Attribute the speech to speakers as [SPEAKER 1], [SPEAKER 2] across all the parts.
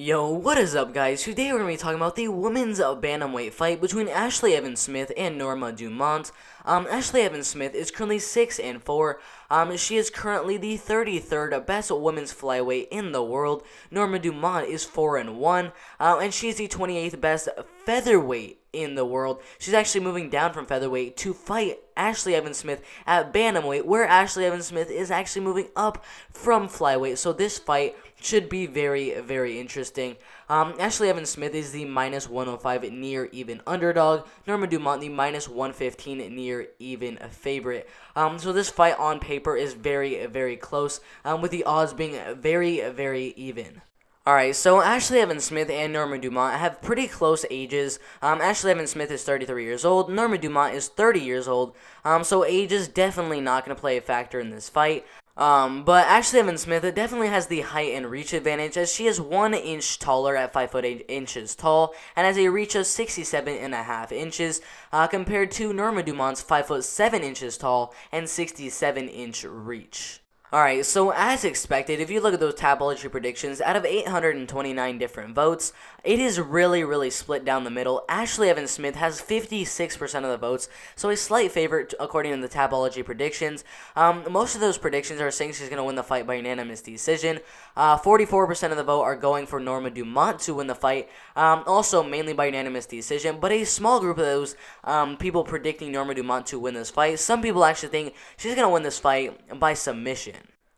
[SPEAKER 1] Yo, what is up, guys? Today we're going to be talking about the women's bantamweight fight between Ashlee Evans-Smith and Norma Dumont. Ashlee Evans-Smith is currently 6-4. She is currently the 33rd best women's flyweight in the world. Norma Dumont is 4-1, and she's the 28th best featherweight in the world. She's actually moving down from featherweight to fight Ashlee Evans-Smith at bantamweight, where Ashlee Evans-Smith is actually moving up from flyweight. So this fight should be very, very interesting. Ashlee Evans-Smith is the -105 near even underdog. Norma Dumont the -115 near even favorite. So this fight on paper is very, very close, with the odds being very, very even. Alright, so Ashlee Evans-Smith and Norma Dumont have pretty close ages. Ashlee Evans-Smith is 33 years old. Norma Dumont is 30 years old. So age is definitely not going to play a factor in this fight. But Ashlee Evans-Smith definitely has the height and reach advantage, as she is 1 inch taller at 5 foot 8 inches tall and has a reach of 67.5 inches, compared to Norma Dumont's 5 foot 7 inches tall and 67-inch reach. Alright, so as expected, if you look at those Tapology predictions, out of 829 different votes, it is really, really split down the middle. Ashlee Evans-Smith has 56% of the votes, so a slight favorite according to the Tapology predictions. Most of those predictions are saying she's going to win the fight by unanimous decision. 44% of the vote are going for Norma Dumont to win the fight, also mainly by unanimous decision, but a small group of those people predicting Norma Dumont to win this fight. Some people actually think she's going to win this fight by submission.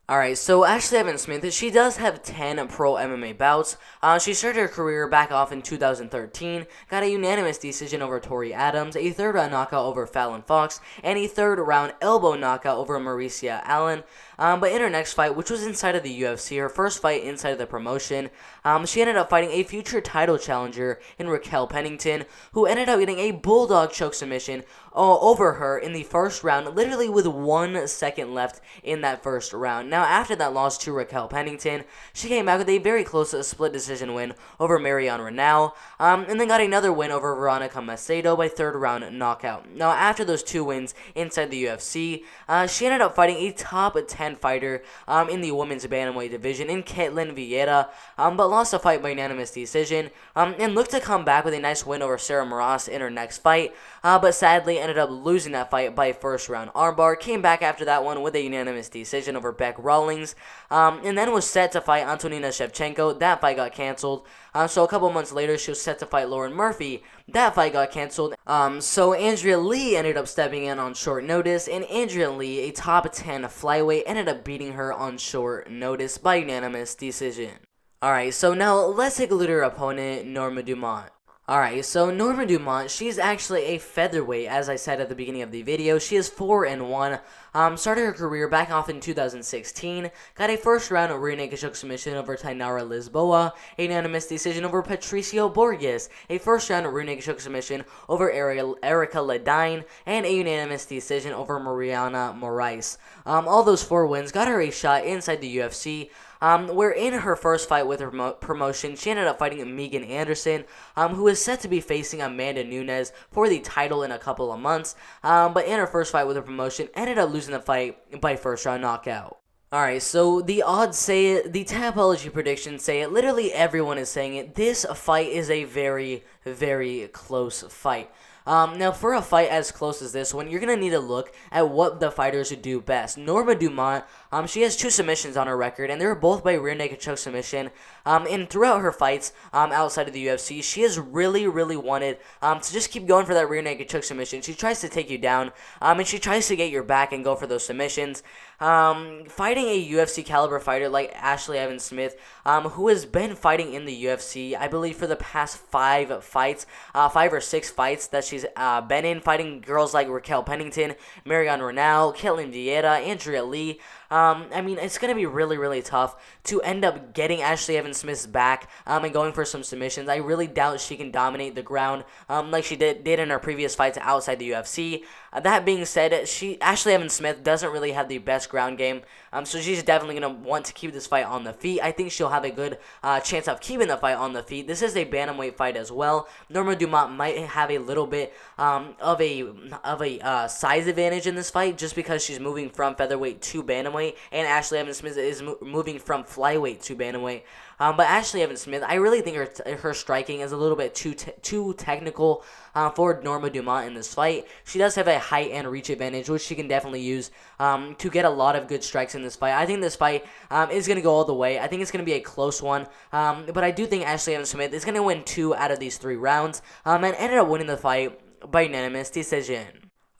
[SPEAKER 1] Alright, so Ashlee Evans-Smith, she does have 10 pro MMA bouts. She started her career back off in 2013, got a unanimous decision over Tori Adams, a third-round knockout over Fallon Fox, and a third-round elbow knockout over Mauricia Allen. But in her next fight, which was inside of the UFC, her first fight inside of the promotion, she ended up fighting a future title challenger in Raquel Pennington, who ended up getting a bulldog choke submission over her in the first round, literally with 1 second left in that first round. Now, after that loss to Raquel Pennington, she came back with a very close split decision win over Marion Reneau, and then got another win over Veronica Macedo by third round knockout. Now, after those 2 wins inside the UFC, she ended up fighting a top 10 fighter in the women's bantamweight division in Ketlen Vieira, but lost the fight by unanimous decision, and looked to come back with a nice win over Sarah Moras in her next fight, but sadly ended up losing that fight by first round armbar. Came back after that one with a unanimous decision over Beck Rawlings, and then was set to fight Antonina Shevchenko. That fight got canceled. So a couple months later, she was set to fight Lauren Murphy. That fight got canceled. So Andrea Lee ended up stepping in on short notice, and Andrea Lee, a top 10 flyweight, ended up beating her on short notice by unanimous decision. Alright, so now let's take a look at her opponent, Norma Dumont. Alright, so Norma Dumont, she's actually a featherweight, as I said at the beginning of the video. She is 4-1. Started her career back off in 2016. Got a first-round rear naked choke submission over Tainara Lisboa. A unanimous decision over Patricio Borges. A first-round rear naked choke submission over Erica Ledine. And a unanimous decision over Mariana Moraes. All those 4 wins got her a shot inside the UFC. Where in her first fight with her promotion, she ended up fighting Megan Anderson, who is set to be facing Amanda Nunes for the title in a couple of months, but in her first fight with her promotion, ended up losing the fight by first round knockout. Alright, so the odds say it, the Tapology predictions say it, literally everyone is saying it. This fight is a very, very close fight. Now, for a fight as close as this one, you're going to need to look at what the fighters do best. Norma Dumont, she has 2 submissions on her record, and they're both by rear naked choke submission. And throughout her fights outside of the UFC, she has really, really wanted to just keep going for that rear naked choke submission. She tries to take you down, and she tries to get your back and go for those submissions. Fighting a UFC caliber fighter like Ashlee Evans-Smith, who has been fighting in the UFC, I believe, for the past 5 fights, 5 or 6 fights that she's been in, fighting girls like Raquel Pennington, Marion Reneau, Ketlen Vieira, Andrea Lee. I mean, it's going to be really, really tough to end up getting Ashlee Evans-Smith's back and going for some submissions. I really doubt she can dominate the ground like she did in her previous fights outside the UFC. That being said, Ashlee Evans-Smith doesn't really have the best ground game, so she's definitely going to want to keep this fight on the feet. I think she'll have a good chance of keeping the fight on the feet. This is a bantamweight fight as well. Norma Dumont might have a little bit of a size advantage in this fight, just because she's moving from featherweight to bantamweight, and Ashlee Evans-Smith is moving from flyweight to bantamweight. But Ashlee Evans Smith, I really think her striking is a little bit too technical for Norma Dumont in this fight. She does have a height and reach advantage, which she can definitely use to get a lot of good strikes in this fight. I think this fight is going to go all the way. I think it's going to be a close one, but I do think Ashlee Evans Smith is going to win 2 out of these 3 rounds and ended up winning the fight by unanimous decision.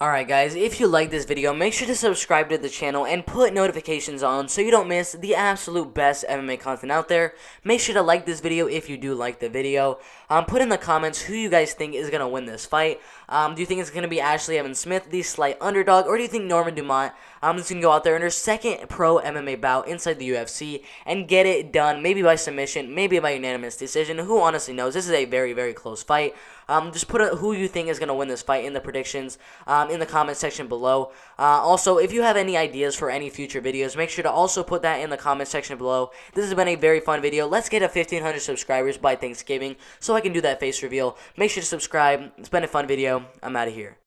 [SPEAKER 1] Alright guys, if you like this video, make sure to subscribe to the channel and put notifications on so you don't miss the absolute best MMA content out there. Make sure to like this video if you do like the video. Put in the comments who you guys think is going to win this fight. Do you think it's going to be Ashlee Evans Smith, the slight underdog, or do you think Norma Dumont is going to go out there in her second pro MMA bout inside the UFC and get it done, maybe by submission, maybe by unanimous decision? Who honestly knows? This is a very, very close fight. Just put who you think is going to win this fight in the predictions in the comment section below. Also, if you have any ideas for any future videos, make sure to also put that in the comment section below. This has been a very fun video. Let's get 1,500 subscribers by Thanksgiving so I can do that face reveal. Make sure to subscribe. It's been a fun video. I'm out of here.